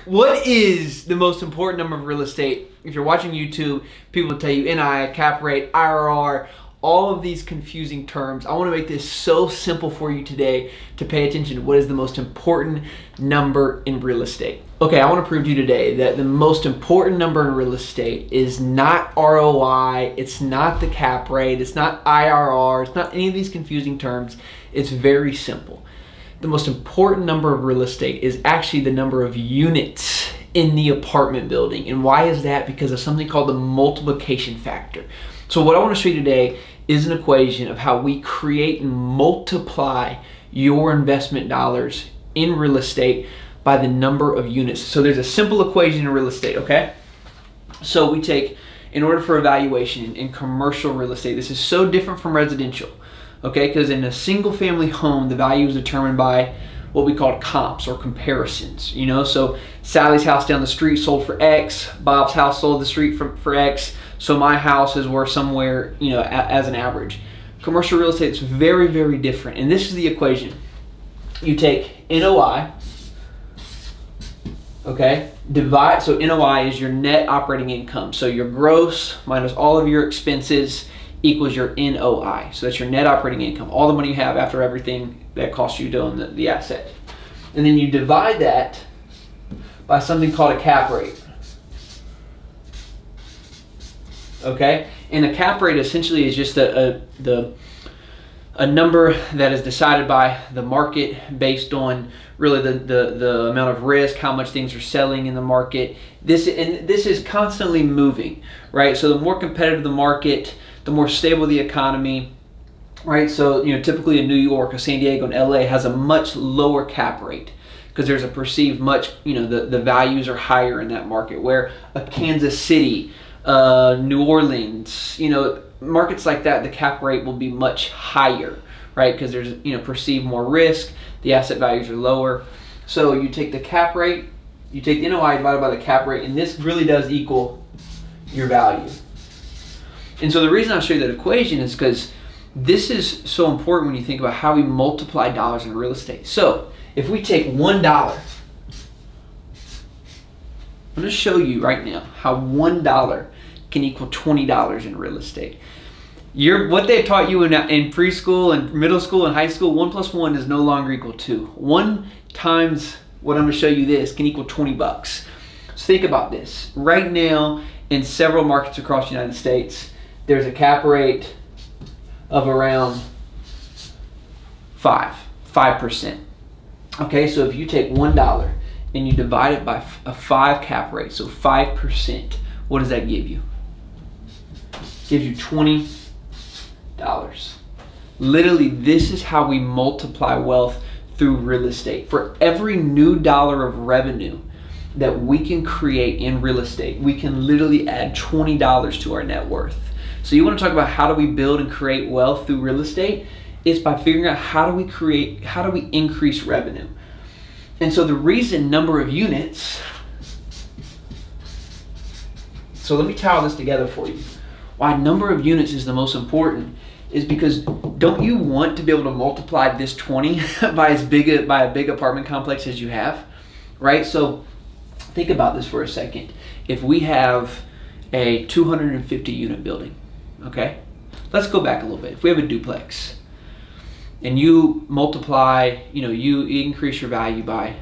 What is the most important number of real estate? If you're watching YouTube, people will tell you NI, cap rate, IRR, all of these confusing terms. I want to make this so simple for you today to pay attention to what is the most important number in real estate. Okay, I want to prove to you today that the most important number in real estate is not ROI, it's not the cap rate, it's not IRR, it's not any of these confusing terms. It's very simple. The most important number of real estate is actually the number of units in the apartment building. And why is that? Because of something called the multiplication factor. So what I want to show you today is an equation of how we create and multiply your investment dollars in real estate by the number of units. So there's a simple equation in real estate, okay? So we take, in order for evaluation in commercial real estate, this is so different from residential, okay? Because in a single family home, the value is determined by what we call comps or comparisons, you know? So Sally's house down the street sold for X, Bob's house sold the street for X, so my house is worth somewhere, you know, as an average. Commercial real estate is very, very different. And this is the equation. You take NOI, okay, divide, so NOI is your net operating income. So your gross minus all of your expenses equals your NOI. So that's your net operating income, all the money you have after everything that costs you doing the asset. And then you divide that by something called a cap rate. Okay, and a cap rate essentially is just a number that is decided by the market based on really the amount of risk, how much things are selling in the market. This is constantly moving, right? So the more competitive the market, the more stable the economy, right? So, you know, typically in New York, a San Diego, and LA has a much lower cap rate because there's a perceived much, you know, the values are higher in that market, where a Kansas City, New Orleans, you know, markets like that, the cap rate will be much higher, right? Because there's, you know, perceived more risk, the asset values are lower. So you take the cap rate, you take the NOI divided by the cap rate, and this really does equal your value. And so the reason I'll show you that equation is because this is so important when you think about how we multiply dollars in real estate. So if we take $1, I'm going to show you right now how $1 can equal $20 in real estate. What they taught you in preschool and middle school and high school, 1 plus 1 is no longer equal 2. 1 times what I'm going to show you this can equal 20 bucks. So think about this. Right now in several markets across the United States, there's a cap rate of around 5%. Okay, so if you take $1 and you divide it by a 5 cap rate, so 5%, what does that give you? It gives you $20. Literally, this is how we multiply wealth through real estate. For every new dollar of revenue that we can create in real estate, we can literally add $20 to our net worth. So you want to talk about how do we build and create wealth through real estate? It's by figuring out how do we increase revenue. And so the reason number of units, so let me tie all this together for you. Why number of units is the most important is because don't you want to be able to multiply this 20 by a big apartment complex as you have, right? So think about this for a second. If we have a 250 unit building, okay? Let's go back a little bit. If we have a duplex, and you multiply, you know, you increase your value by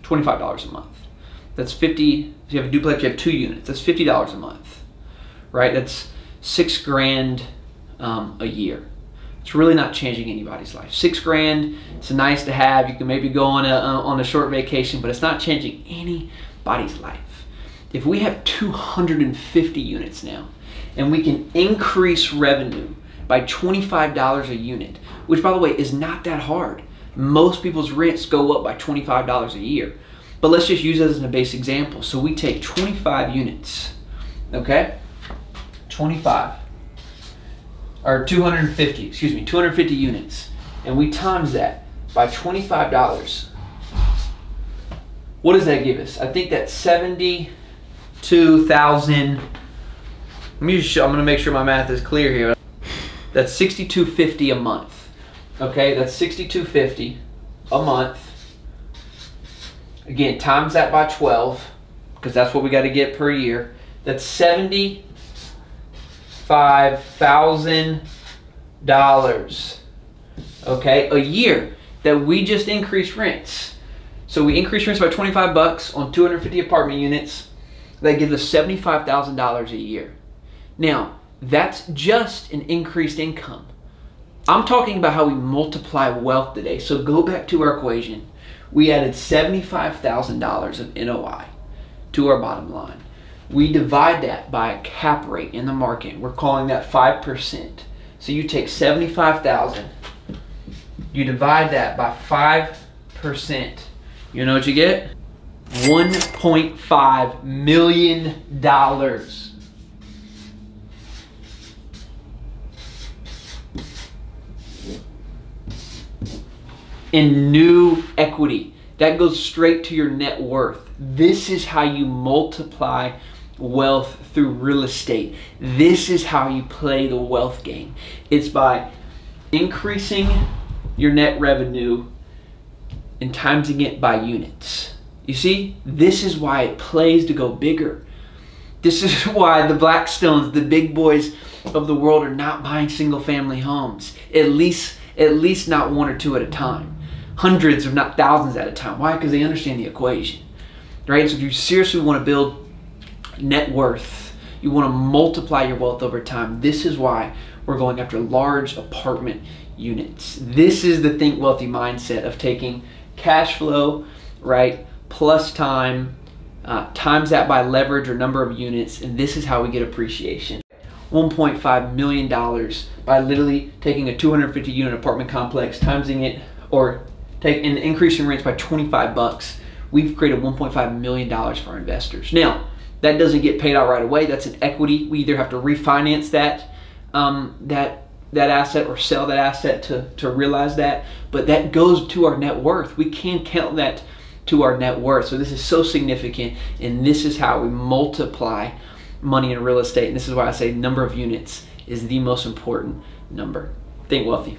$25 a month. That's 50, if you have a duplex, you have 2 units, that's $50 a month, right? That's $6 grand a year. It's really not changing anybody's life. $6 grand, it's nice to have. You can maybe go on a short vacation, but it's not changing anybody's life. If we have 250 units now, and we can increase revenue by $25 a unit, which by the way is not that hard. Most people's rents go up by $25 a year. But let's just use that as a base example. So we take 25 units, okay? 25, or 250, excuse me, 250 units. And we times that by $25. What does that give us? I think that's 72,000. I'm going to make sure my math is clear here. That's $62.50 a month. Okay, that's $62.50 a month Again, times that by 12, because that's what we got to get per year. That's $75,000, okay, a year that we just increased rents. So we increased rents by 25 bucks on 250 apartment units. That gives us $75,000 a year. Now, that's just an increased income. I'm talking about how we multiply wealth today. So go back to our equation. We added $75,000 of NOI to our bottom line. We divide that by a cap rate in the market. We're calling that 5%. So you take 75,000, you divide that by 5%. You know what you get? $1.5 million. In new equity. That goes straight to your net worth. This is how you multiply wealth through real estate. This is how you play the wealth game. It's by increasing your net revenue and timesing it by units. You see, this is why it plays to go bigger. This is why the Blackstones, the big boys of the world, are not buying single family homes. At least not one or two at a time. Hundreds, if not thousands at a time. Why? Because they understand the equation, right? So if you seriously want to build net worth, you want to multiply your wealth over time, this is why we're going after large apartment units. This is the think wealthy mindset of taking cash flow, right, plus time, times that by leverage or number of units, and this is how we get appreciation. $1.5 million by literally taking a 250 unit apartment complex, timesing it, or and increasing rents by 25 bucks. We've created $1.5 million for our investors. Now, that doesn't get paid out right away. That's an equity. We either have to refinance that asset or sell that asset to realize that, but that goes to our net worth. We can count that to our net worth. So this is so significant, and this is how we multiply money in real estate. And this is why I say number of units is the most important number. Think wealthy.